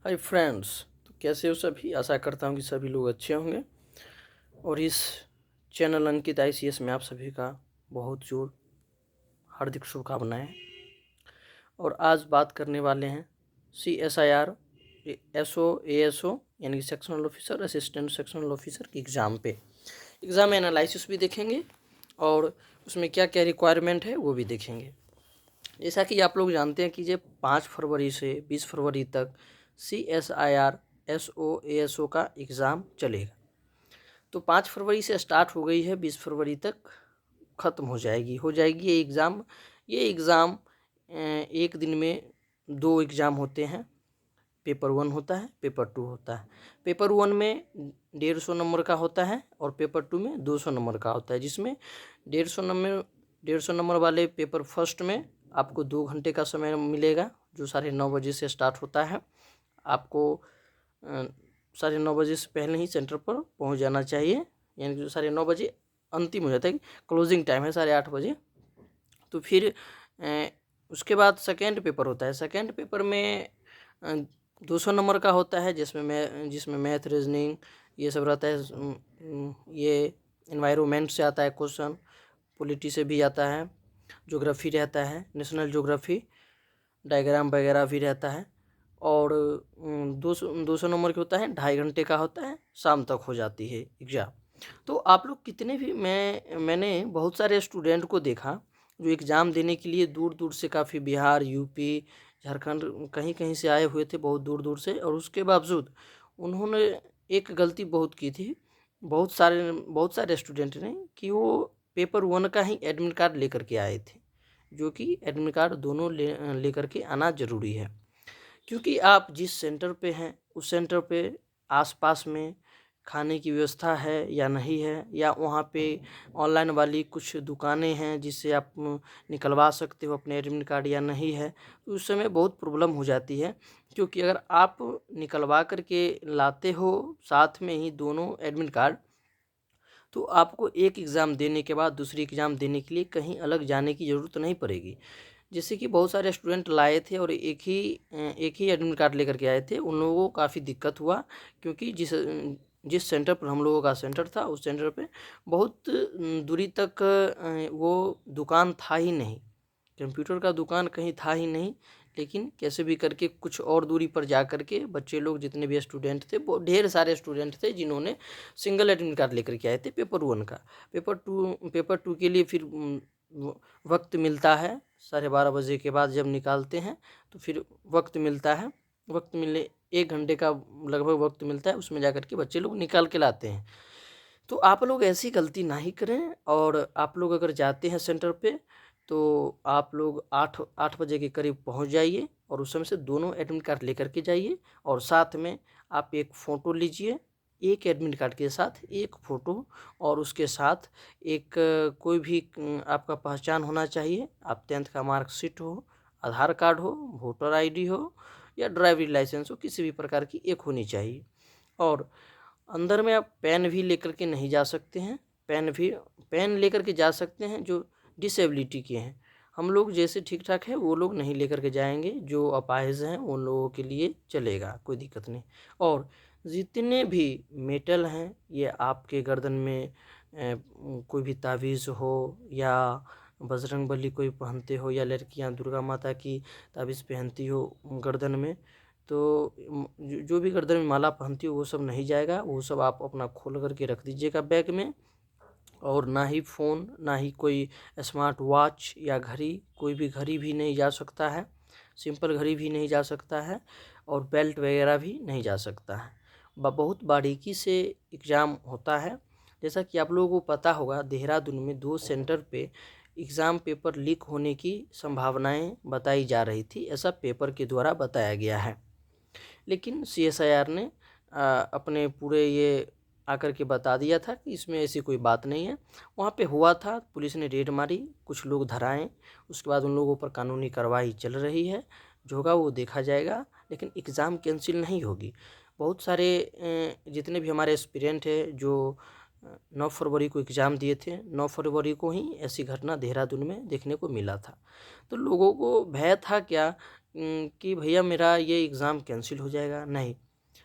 Hi friends, तो कैसे हो सभी। आशा करता हूँ कि सभी लोग अच्छे होंगे। और इस चैनल अंकित ICS में आप सभी का बहुत जोर हार्दिक शुभकामनाएं। और आज बात करने वाले हैं CSIR SO ASO यानी कि sectional officer, assistant sectional officer की एग्ज़ाम पे एग्ज़ाम एनालिसिस भी देखेंगे और उसमें क्या क्या रिक्वायरमेंट है वो भी देखेंगे। जैसा कि आप लोग जानते हैं कि ये 5 फरवरी से 20 फरवरी तक CSIR SO ASO का एग्ज़ाम चलेगा। तो 5 फरवरी से स्टार्ट हो गई है, 20 फरवरी तक ख़त्म हो जाएगी ये एग्ज़ाम। एक दिन में 2 एग्ज़ाम होते हैं। पेपर 1 होता है, पेपर 2 होता है। पेपर 1 में 150 नंबर का होता है और पेपर 2 में 200 नंबर का होता है, जिसमें 150 नंबर वाले पेपर फर्स्ट में आपको 2 घंटे का समय मिलेगा, जो 9:30 बजे से स्टार्ट होता है। आपको 9:30 बजे से पहले ही सेंटर पर पहुंच जाना चाहिए, यानी कि 9:30 बजे अंतिम हो जाता है, क्लोजिंग टाइम है 8:30 बजे। तो फिर उसके बाद सेकेंड पेपर होता है। सेकेंड पेपर में 200 नंबर का होता है, जिसमें मैथ, रीजनिंग ये सब रहता है। ये एनवायरनमेंट से आता है क्वेश्चन, पॉलिटी से भी आता है, ज्योग्राफी रहता है, नेशनल ज्योग्राफी, डायग्राम वगैरह भी रहता है। और 200 नंबर की होता है, 2.5 घंटे का होता है, शाम तक हो जाती है एग्ज़ाम। तो आप लोग कितने भी मैंने बहुत सारे स्टूडेंट को देखा जो एग्ज़ाम देने के लिए दूर दूर से, काफ़ी बिहार, यूपी, झारखंड, कहीं कहीं से आए हुए थे, बहुत दूर दूर से। और उसके बावजूद उन्होंने एक गलती बहुत की थी, बहुत सारे स्टूडेंट ने, कि वो पेपर 1 का ही एडमिट कार्ड लेकर के आए थे, जो कि एडमिट कार्ड दोनों लेकर के आना ज़रूरी है। क्योंकि आप जिस सेंटर पे हैं उस सेंटर पे आसपास में खाने की व्यवस्था है या नहीं है, या वहाँ पे ऑनलाइन वाली कुछ दुकानें हैं जिससे आप निकलवा सकते हो अपने एडमिट कार्ड या नहीं है, तो उस समय बहुत प्रॉब्लम हो जाती है। क्योंकि अगर आप निकलवा करके लाते हो साथ में ही दोनों एडमिट कार्ड, तो आपको एक एग्ज़ाम देने के बाद दूसरी एग्ज़ाम देने के लिए कहीं अलग जाने की ज़रूरत नहीं पड़ेगी। जैसे कि बहुत सारे स्टूडेंट लाए थे और एक ही एडमिट कार्ड लेकर के आए थे, उन लोगों को काफ़ी दिक्कत हुआ। क्योंकि जिस सेंटर पर हम लोगों का सेंटर था, उस सेंटर पे बहुत दूरी तक वो दुकान था ही नहीं, कंप्यूटर का दुकान कहीं था ही नहीं। लेकिन कैसे भी करके कुछ और दूरी पर जा कर के बच्चे लोग, जितने भी स्टूडेंट थे, वो ढेर सारे स्टूडेंट थे जिन्होंने सिंगल एडमिट कार्ड लेकर के आए थे पेपर 1 का। पेपर टू के लिए फिर वक्त मिलता है 12:30 बजे के बाद, जब निकालते हैं तो फिर वक्त मिलता है। वक्त मिलने 1 घंटे का लगभग वक्त मिलता है, उसमें जा कर के बच्चे लोग निकाल के लाते हैं। तो आप लोग ऐसी गलती ना ही करें। और आप लोग अगर जाते हैं सेंटर पे, तो आप लोग 8 बजे के करीब पहुंच जाइए और उस समय से दोनों एडमिट कार्ड लेकर के जाइए। और साथ में आप एक फ़ोटो लीजिए, एक एडमिट कार्ड के साथ एक फ़ोटो, और उसके साथ एक कोई भी आपका पहचान होना चाहिए। आप 10th का मार्कशीट हो, आधार कार्ड हो, वोटर ID हो, या ड्राइविंग लाइसेंस हो, किसी भी प्रकार की एक होनी चाहिए। और अंदर में आप पेन भी लेकर के नहीं जा सकते हैं। पेन लेकर के जा सकते हैं जो डिसेबिलिटी के हैं। हम लोग जैसे ठीक ठाक है वो लोग नहीं लेकर के जाएंगे, जो अपाहिज हैं उन लोगों के लिए चलेगा, कोई दिक्कत नहीं। और जितने भी मेटल हैं, ये आपके गर्दन में कोई भी तावीज़ हो, या बजरंगबली कोई पहनते हो, या लड़कियां दुर्गा माता की तावीज़ पहनती हो गर्दन में, तो जो भी गर्दन में माला पहनती हो वो सब नहीं जाएगा। वो सब आप अपना खोल करके रख दीजिएगा बैग में। और ना ही फ़ोन, ना ही कोई स्मार्ट वॉच या घड़ी, कोई भी घड़ी भी नहीं जा सकता है, सिंपल घड़ी भी नहीं जा सकता है, और बेल्ट वगैरह भी नहीं जा सकता है। बहुत बारीकी से एग्ज़ाम होता है। जैसा कि आप लोगों को पता होगा, देहरादून में 2 सेंटर पे एग्ज़ाम पेपर लीक होने की संभावनाएं बताई जा रही थी, ऐसा पेपर के द्वारा बताया गया है। लेकिन CSIR ने अपने पूरे ये आकर के बता दिया था कि इसमें ऐसी कोई बात नहीं है। वहाँ पे हुआ था, पुलिस ने रेड मारी, कुछ लोग धराए, उसके बाद उन लोगों पर कानूनी कार्रवाई चल रही है। जो होगा वो देखा जाएगा, लेकिन एग्ज़ाम कैंसिल नहीं होगी। बहुत सारे जितने भी हमारे एस्पिरेंट हैं जो 9 फरवरी को एग्ज़ाम दिए थे, 9 फरवरी को ही ऐसी घटना देहरादून में देखने को मिला था। तो लोगों को भय था क्या, कि भैया मेरा ये एग्ज़ाम कैंसिल हो जाएगा। नहीं,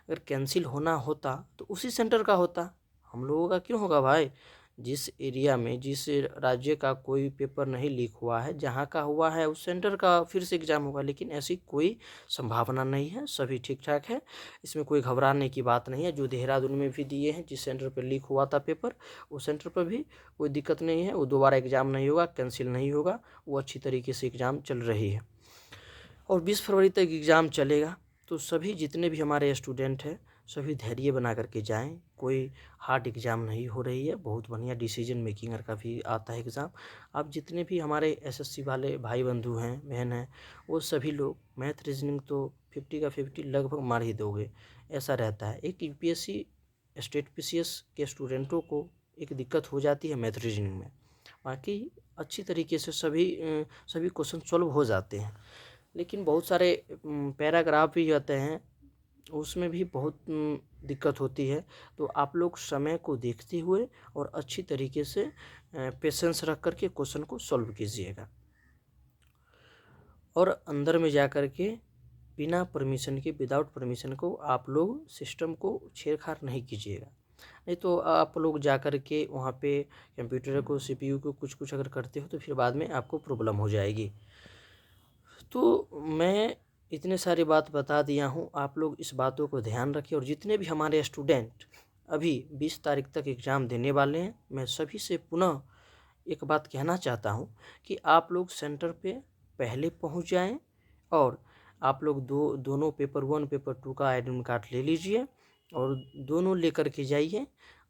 अगर कैंसिल होना होता तो उसी सेंटर का होता, हम लोगों का क्यों होगा भाई। जिस एरिया में, जिस राज्य का कोई पेपर नहीं लीक हुआ है, जहाँ का हुआ है उस सेंटर का फिर से एग्ज़ाम होगा। लेकिन ऐसी कोई संभावना नहीं है, सभी ठीक ठाक है, इसमें कोई घबराने की बात नहीं है। जो देहरादून में भी दिए हैं, जिस सेंटर पर लीक हुआ था पेपर, उस सेंटर पर भी कोई दिक्कत नहीं है। वो दोबारा एग्ज़ाम नहीं होगा, कैंसिल नहीं होगा, वो अच्छी तरीके से एग्ज़ाम चल रही है और 20 फरवरी तक एग्ज़ाम चलेगा। तो सभी जितने भी हमारे स्टूडेंट हैं, सभी धैर्य बना करके जाएं। कोई हार्ड एग्ज़ाम नहीं हो रही है, बहुत बढ़िया डिसीजन मेकिंग का भी आता है एग्ज़ाम। आप जितने भी हमारे एसएससी वाले भाई बंधु हैं, बहन हैं, वो सभी लोग मैथ रीजनिंग तो 50 का 50 लगभग मार ही दोगे, ऐसा रहता है। एक यूपीएससी स्टेट पीसीएस के स्टूडेंटों को एक दिक्कत हो जाती है मैथ रीजनिंग में, बाकी अच्छी तरीके से सभी क्वेश्चन सॉल्व हो जाते हैं। लेकिन बहुत सारे पैराग्राफ भी आते हैं, उसमें भी बहुत दिक्कत होती है। तो आप लोग समय को देखते हुए और अच्छी तरीके से पेशेंस रख करके क्वेश्चन को सॉल्व कीजिएगा और अंदर में जा कर के बिना परमिशन के, विदाउट परमिशन को आप लोग सिस्टम को छेड़छाड़ नहीं कीजिएगा। नहीं तो आप लोग जा कर के वहाँ पे कंप्यूटर को, सीपीयू को कुछ अगर करते हो तो फिर बाद में आपको प्रॉब्लम हो जाएगी। तो मैं इतने सारी बात बता दिया हूँ, आप लोग इस बातों को ध्यान रखें। और जितने भी हमारे स्टूडेंट अभी 20 तारीख तक एग्ज़ाम देने वाले हैं, मैं सभी से पुनः एक बात कहना चाहता हूँ कि आप लोग सेंटर पे पहले पहुँच जाएं और आप लोग दोनों पेपर 1 पेपर 2 का एडमिट कार्ड ले लीजिए और दोनों लेकर के जाइए।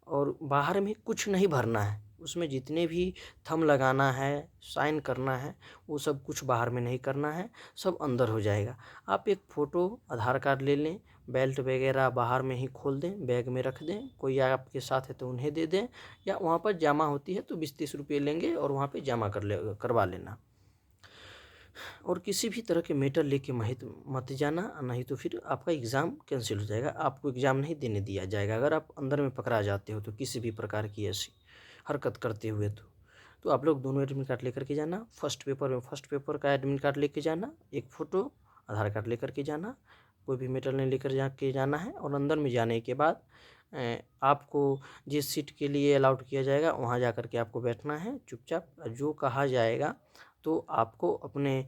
और बाहर में कुछ नहीं भरना है, उसमें जितने भी थंब लगाना है, साइन करना है, वो सब कुछ बाहर में नहीं करना है, सब अंदर हो जाएगा। आप एक फ़ोटो, आधार कार्ड ले लें, बेल्ट वगैरह बाहर में ही खोल दें, बैग में रख दें, कोई आपके साथ है तो उन्हें दे दें, या वहाँ पर जमा होती है तो 20-30 रुपये लेंगे और वहाँ पे जमा करवा लेना। और किसी भी तरह के मेटर लेके मत जाना, नहीं तो फिर आपका एग्ज़ाम कैंसिल हो जाएगा, आपको एग्ज़ाम नहीं देने दिया जाएगा अगर आप अंदर में पकड़ा जाते हो तो, किसी भी प्रकार की ऐसी हरकत करते हुए। तो आप लोग दोनों एडमिट कार्ड लेकर के जाना। फर्स्ट पेपर में फर्स्ट पेपर का एडमिट कार्ड लेके जाना, एक फ़ोटो, आधार कार्ड लेकर के जाना, कोई भी मेटर नहीं लेकर जाना है। और अंदर में जाने के बाद आपको जिस सीट के लिए अलाउड किया जाएगा वहाँ जा कर के आपको बैठना है चुपचाप। जो कहा जाएगा तो आपको अपने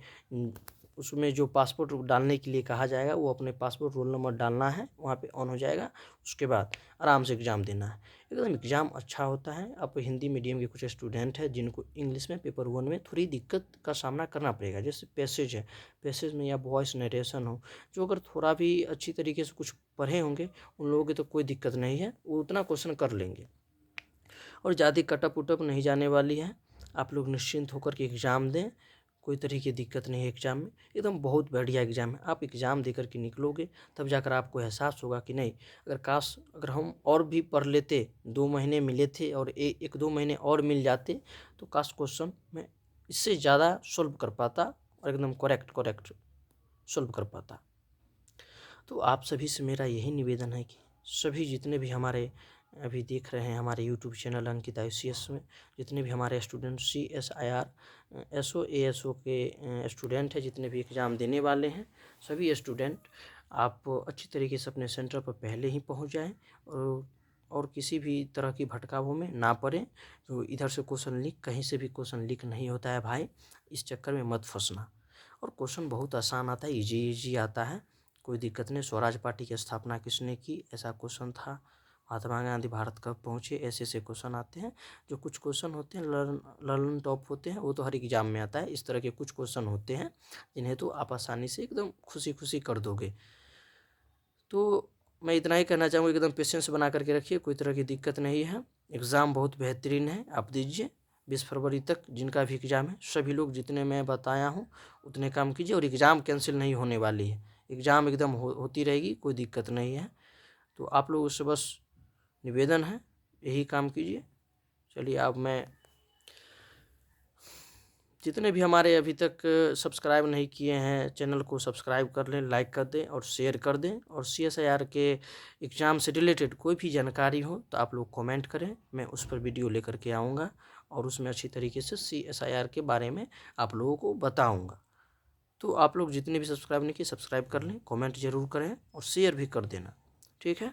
उसमें जो पासपोर्ट डालने के लिए कहा जाएगा, वो अपने पासपोर्ट रोल नंबर डालना है, वहाँ पे ऑन हो जाएगा। उसके बाद आराम से एग्ज़ाम देना है, एकदम एग्ज़ाम अच्छा होता है। अब हिंदी मीडियम के कुछ स्टूडेंट हैं जिनको इंग्लिश में पेपर 1 में थोड़ी दिक्कत का सामना करना पड़ेगा, जैसे पैसेज है, पैसेज में या वॉइस नरेशन हो, जो अगर थोड़ा भी अच्छी तरीके से कुछ पढ़े होंगे उन लोगों की तो कोई दिक्कत नहीं है, वो उतना क्वेश्चन कर लेंगे और ज़्यादा कटअप उटअप नहीं जाने वाली है। आप लोग निश्चिंत होकर के एग्ज़ाम दें, कोई तरह की दिक्कत नहीं है एग्ज़ाम में, एकदम बहुत बढ़िया एग्ज़ाम है। आप एग्ज़ाम दे कर के निकलोगे तब जाकर आपको एहसास होगा कि नहीं, अगर हम और भी पढ़ लेते, 2 महीने मिले थे और 1-2 महीने और मिल जाते तो काश क्वेश्चन मैं इससे ज़्यादा सॉल्व कर पाता और एकदम करेक्ट सॉल्व कर पाता। तो आप सभी से मेरा यही निवेदन है कि सभी जितने भी हमारे अभी देख रहे हैं हमारे यूट्यूब चैनल अंकित ICS में, जितने भी हमारे स्टूडेंट CSIR SO ASO के स्टूडेंट हैं, जितने भी एग्ज़ाम देने वाले हैं, सभी स्टूडेंट आप अच्छी तरीके से अपने सेंटर पर पहले ही पहुंच जाएं और किसी भी तरह की भटकावों में ना पड़ें। तो इधर से क्वेश्चन लीक, कहीं से भी क्वेश्चन लीक नहीं होता है भाई, इस चक्कर में मत फंसना। और क्वेश्चन बहुत आसान आता है, ईजी आता है, कोई दिक्कत नहीं। स्वराज पार्टी की स्थापना किसने की, ऐसा क्वेश्चन था। महात्मा गांधी भारत कब पहुँचे, ऐसे क्वेश्चन आते हैं। जो कुछ क्वेश्चन होते हैं लर्न टॉप होते हैं, वो तो हर एग्जाम में आता है। इस तरह के कुछ क्वेश्चन होते हैं जिन्हें तो आप आसानी से एकदम खुशी कर दोगे। तो मैं इतना ही कहना चाहूँगा, एकदम पेशेंस बना करके रखिए, कोई तरह की दिक्कत नहीं है। एग्ज़ाम बहुत बेहतरीन है, आप दीजिए। 20 फरवरी तक जिनका भी एग्ज़ाम है, सभी लोग जितने मैं बताया हूँ उतने काम कीजिए। और एग्ज़ाम कैंसिल नहीं होने वाली है, एग्ज़ाम एकदम होती रहेगी, कोई दिक्कत नहीं है। तो आप लोगों से बस निवेदन है, यही काम कीजिए। चलिए, अब मैं जितने भी हमारे अभी तक सब्सक्राइब नहीं किए हैं चैनल को सब्सक्राइब कर लें, लाइक कर दें और शेयर कर दें। और CSIR के एग्ज़ाम से रिलेटेड कोई भी जानकारी हो तो आप लोग कमेंट करें, मैं उस पर वीडियो लेकर के आऊँगा और उसमें अच्छी तरीके से CSIR के बारे में आप लोगों को बताऊँगा। तो आप लोग जितने भी सब्सक्राइब नहीं किए सब्सक्राइब कर लें, कमेंट जरूर करें और शेयर भी कर देना। ठीक है,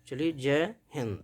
चलिए, जय हिंद।